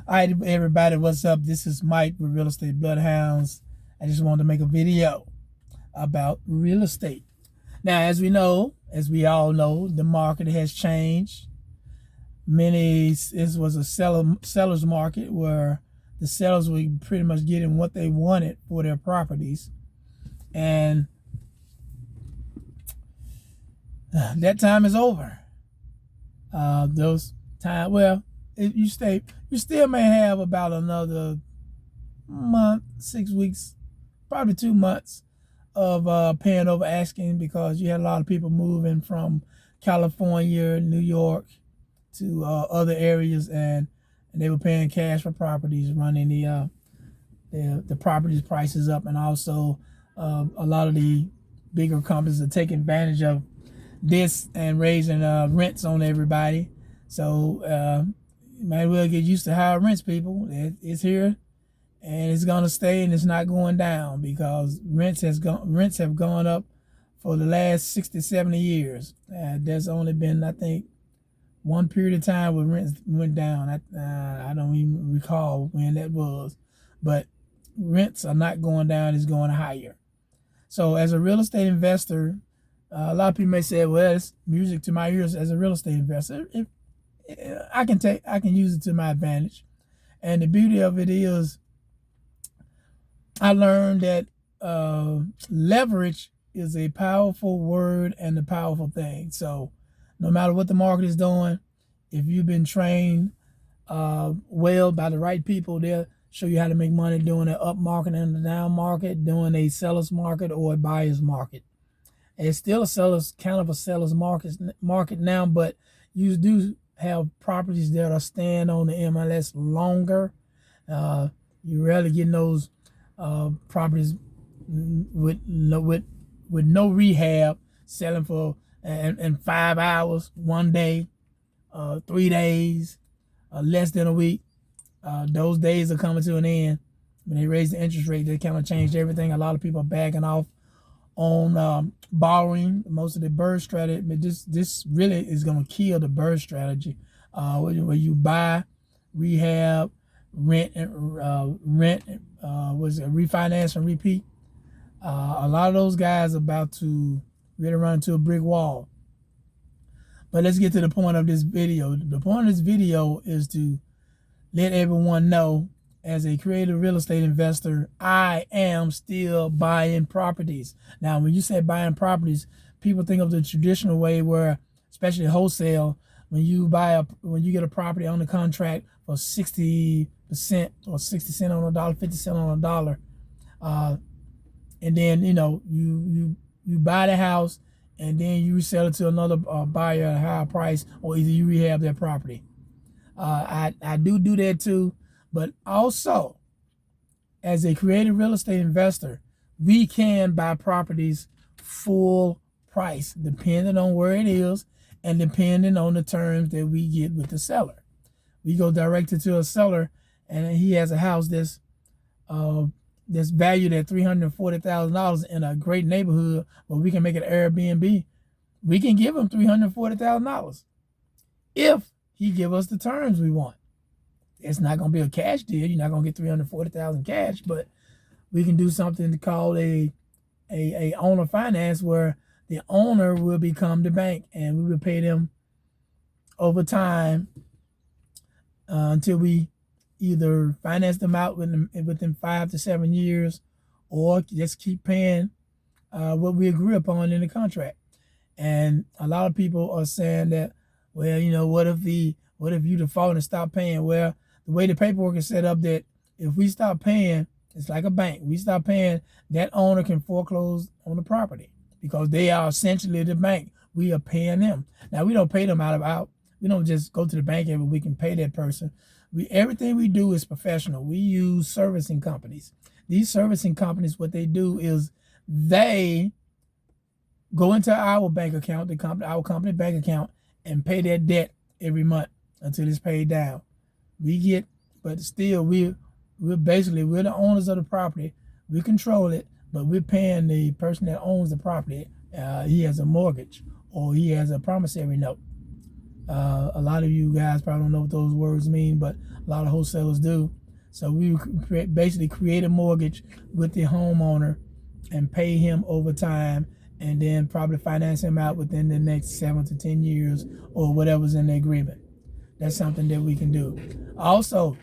All right, everybody, what's up? This is Mike with Real Estate Bloodhounds. I just wanted to make a video about real estate. Now, as we all know, the market has changed. This was a seller's market where the sellers were pretty much getting what they wanted for their properties, and that time is over. Those time, well, you still may have about another month, 6 weeks, probably 2 months of paying over asking, because you had a lot of people moving from California, New York to other areas, and they were paying cash for properties, running the properties prices up, and also a lot of the bigger companies are taking advantage of this and raising rents on everybody. So you might well get used to higher rents, people. It's here and it's gonna stay, and it's not going down, because rents have gone up for the last 60, 70 years. There's only been, I think, one period of time where rents went down. I don't even recall when that was, but rents are not going down; it's going higher. So, as a real estate investor, a lot of people may say, "Well, it's music to my ears." As a real estate investor, I can use it to my advantage, and the beauty of it is, I learned that leverage is a powerful word and a powerful thing. So no matter what the market is doing, if you've been trained well by the right people, they'll show you how to make money doing an up market and a down market, doing a seller's market or a buyer's market. And it's still kind of a seller's market now, but you do have properties that are staying on the MLS longer. You rarely get those properties with no rehab selling for in 5 hours, 1 day, 3 days, less than a week. Those days are coming to an end. When they raised the interest rate, they kind of changed everything. A lot of people are backing off on borrowing. Most of the BRRRR strategy, but this really is going to kill the BRRRR strategy, where you buy, rehab, rent, was it refinance and repeat. A lot of those guys are about to really run into a brick wall. But let's get to the point of this video. The point of this video is to let everyone know, as a creative real estate investor, I am still buying properties. Now, when you say buying properties, people think of the traditional way, where, especially wholesale, when you get a property on the contract for 60% or 60 cents on a dollar, 50 cents on a dollar, and then you buy the house and then you sell it to another buyer at a higher price, or either you rehab their property. I do that too. But also, as a creative real estate investor, we can buy properties full price, depending on where it is and depending on the terms that we get with the seller. We go directly to a seller, and he has a house that's valued at $340,000 in a great neighborhood where we can make it Airbnb. We can give him $340,000 if he give us the terms we want. It's not going to be a cash deal. You're not going to get $340,000 cash, but we can do something called a owner finance, where the owner will become the bank, and we will pay them over time until we either finance them out within 5 to 7 years, or just keep paying what we agree upon in the contract. And a lot of people are saying that, well, what if you default and stop paying? Well, the way the paperwork is set up, that if we stop paying, it's like a bank. We stop paying, that owner can foreclose on the property, because they are essentially the bank. We are paying them. Now, we don't pay them we don't just go to the bank every week and pay that person. Everything we do is professional. We use servicing companies. These servicing companies, what they do is they go into our bank account, our company bank account, and pay that debt every month until it's paid down. But still, we're the owners of the property. We control it, but we're paying the person that owns the property. He has a mortgage, or he has a promissory note. A lot of you guys probably don't know what those words mean, but a lot of wholesalers do. So we basically create a mortgage with the homeowner and pay him over time, and then probably finance him out within the next 7 to 10 years or whatever's in the agreement. That's something that we can do. Also,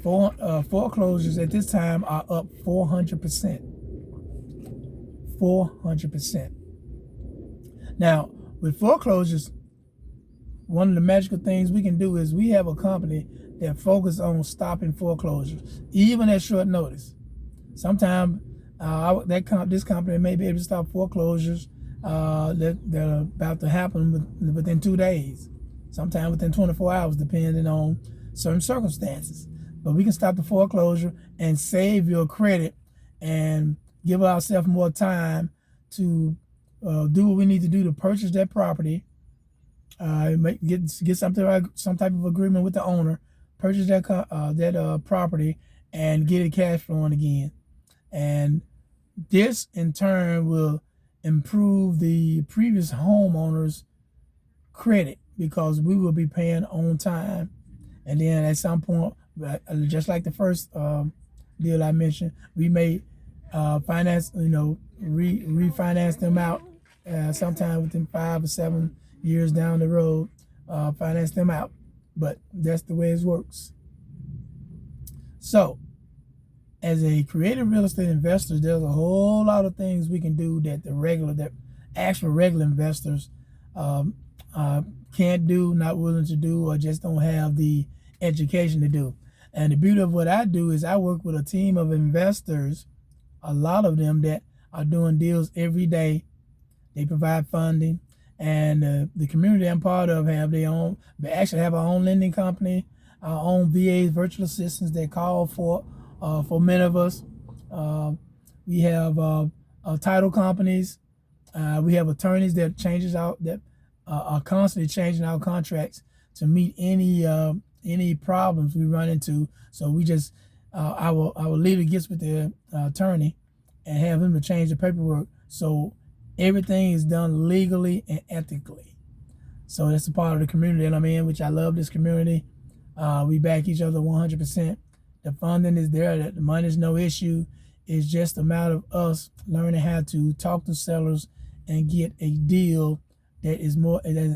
foreclosures at this time are up 400%. 400%. Now, with foreclosures, one of the magical things we can do is we have a company that focuses on stopping foreclosures, even at short notice. Sometimes this company may be able to stop foreclosures that are about to happen within 2 days, sometimes within 24 hours, depending on certain circumstances. But we can stop the foreclosure and save your credit and give ourselves more time to do what we need to do to purchase that property, get some type of agreement with the owner, purchase that property, and get it cash flowing again. And this in turn will improve the previous homeowner's credit because we will be paying on time. And then at some point, just like the first deal I mentioned, we may finance, refinance them out sometime within 5 or 7 years down the road, finance them out. But that's the way it works. So, as a creative real estate investor, there's a whole lot of things we can do that actual regular investors can't do, not willing to do, or just don't have the education to do. And the beauty of what I do is I work with a team of investors, a lot of them that are doing deals every day. They provide funding, and the community I'm part of they actually have our own lending company, our own VAs, virtual assistants that call for many of us. We have title companies. We have attorneys that are constantly changing our contracts to meet any problems we run into. So we just our leader gets with the attorney and have him to change the paperwork so everything is done legally and ethically. So that's a part of the community that I'm in, which I love this community. We back each other 100%. The funding is there, the money is no issue. It's just a matter of us learning how to talk to sellers and get a deal that is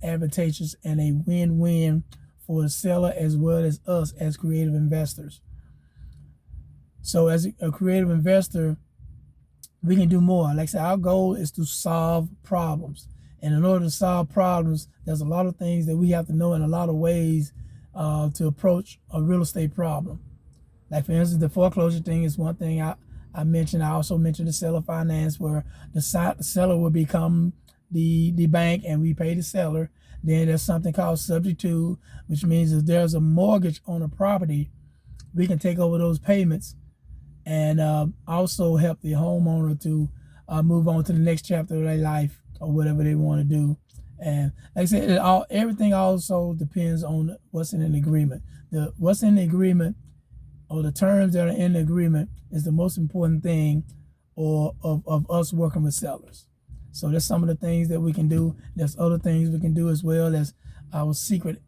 advantageous and a win-win for the seller as well as us as creative investors. So as a creative investor, we can do more. Like I said, our goal is to solve problems. And in order to solve problems, there's a lot of things that we have to know in a lot of ways to approach a real estate problem. Like, for instance, the foreclosure thing is one thing I mentioned. I also mentioned the seller finance, where the seller will become the bank and we pay the seller. Then there's something called subject to, which means if there's a mortgage on a property, we can take over those payments and also help the homeowner to move on to the next chapter of their life or whatever they want to do. And like I said, everything also depends on what's in an agreement. What's in the agreement or the terms that are in the agreement is the most important thing of us working with sellers. So that's some of the things that we can do. There's other things we can do as well as our secret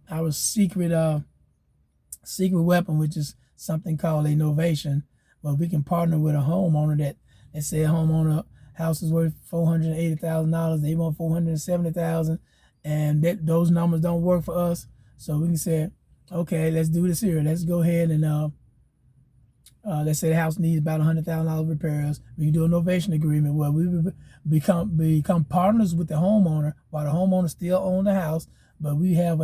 weapon, which is something called a novation, where we can partner with a homeowner that, let's say a homeowner house is worth $480,000, they want $470,000, and those numbers don't work for us. So we can say, okay, let's do this here. Let's go ahead and let's say the house needs about $100,000 repairs. We can do a novation agreement where we become partners with the homeowner while the homeowner still owns the house, but we have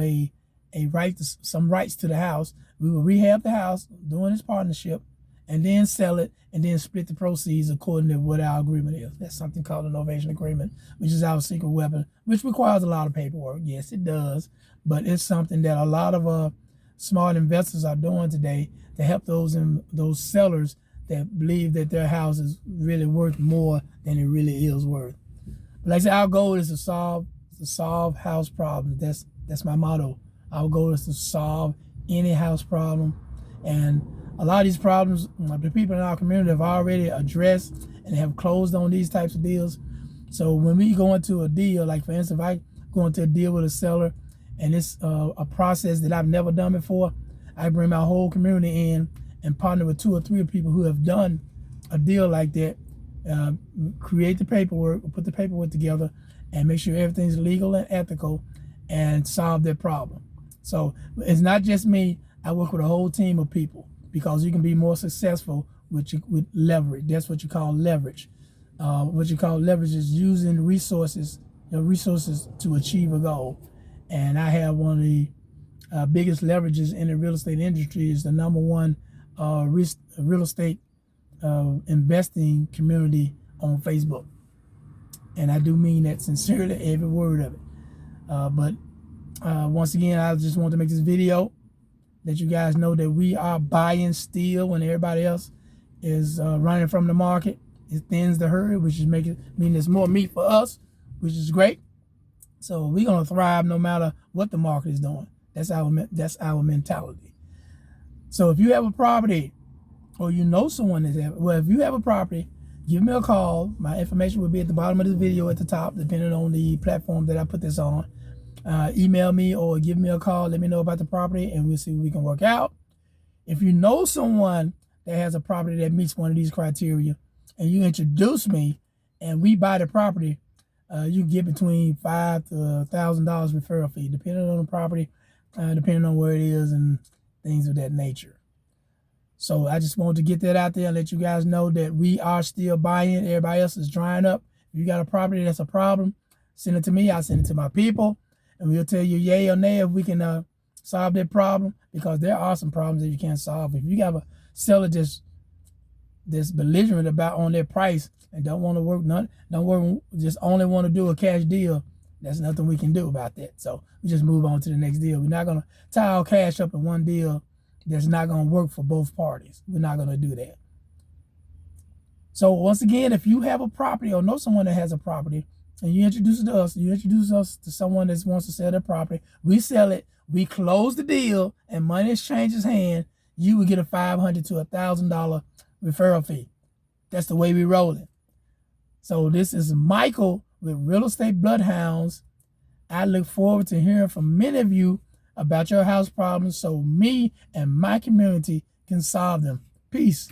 some rights to the house. We will rehab the house during this partnership, and then sell it, and then split the proceeds according to what our agreement is. That's something called a novation agreement, which is our secret weapon, which requires a lot of paperwork. Yes, it does, but it's something that a lot of smart investors are doing today to help those sellers that believe that their house is really worth more than it really is worth. But like I said, our goal is to solve house problems. That's my motto. Our goal is to solve any house problem, and a lot of these problems, the people in our community have already addressed and have closed on these types of deals. So when we go into a deal, like for instance, if I go into a deal with a seller and it's a process that I've never done before. I bring my whole community in and partner with 2 or 3 people who have done a deal like that, create the paperwork, put the paperwork together, and make sure everything's legal and ethical, and solve their problem. So it's not just me. I work with a whole team of people, because you can be more successful with leverage. That's what you call leverage. What you call leverage is using resources to achieve a goal. And I have one of the biggest leverages in the real estate industry. Is the #1 real estate investing community on Facebook. And I do mean that sincerely, every word of it. But once again, I just want to make this video, let you guys know that we are buying still when everybody else is running from the market. It thins the herd, which is mean there's more meat for us, which is great. So we're gonna thrive no matter what the market is doing. That's our mentality. So if you have a property, or you know someone that's if you have a property, give me a call. My information will be at the bottom of this video, at the top, depending on the platform that I put this on. Email me or give me a call. Let me know about the property, and we'll see what we can work out. If you know someone that has a property that meets one of these criteria, and you introduce me, and we buy the property, you get between $500 to $1,000 referral fee, depending on the property, depending on where it is, and things of that nature. So I just wanted to get that out there and let you guys know that we are still buying. Everybody else is drying up. If you got a property that's a problem, send it to me. I'll send it to my people, and we'll tell you yay or nay if we can solve that problem, because there are some problems that you can't solve. If you have a seller that's belligerent about on their price and don't want to work, just only want to do a cash deal, there's nothing we can do about that. So we just move on to the next deal. We're not going to tie our cash up in one deal that's not going to work for both parties. We're not going to do that. So once again, if you have a property or know someone that has a property, and you introduce us to someone that wants to sell their property, we sell it, we close the deal, and money exchanges hands, you would get a $500 to $1,000 referral fee. That's the way we roll it. So this is Michael with Real Estate Bloodhounds. I look forward to hearing from many of you about your house problems, so me and my community can solve them. Peace.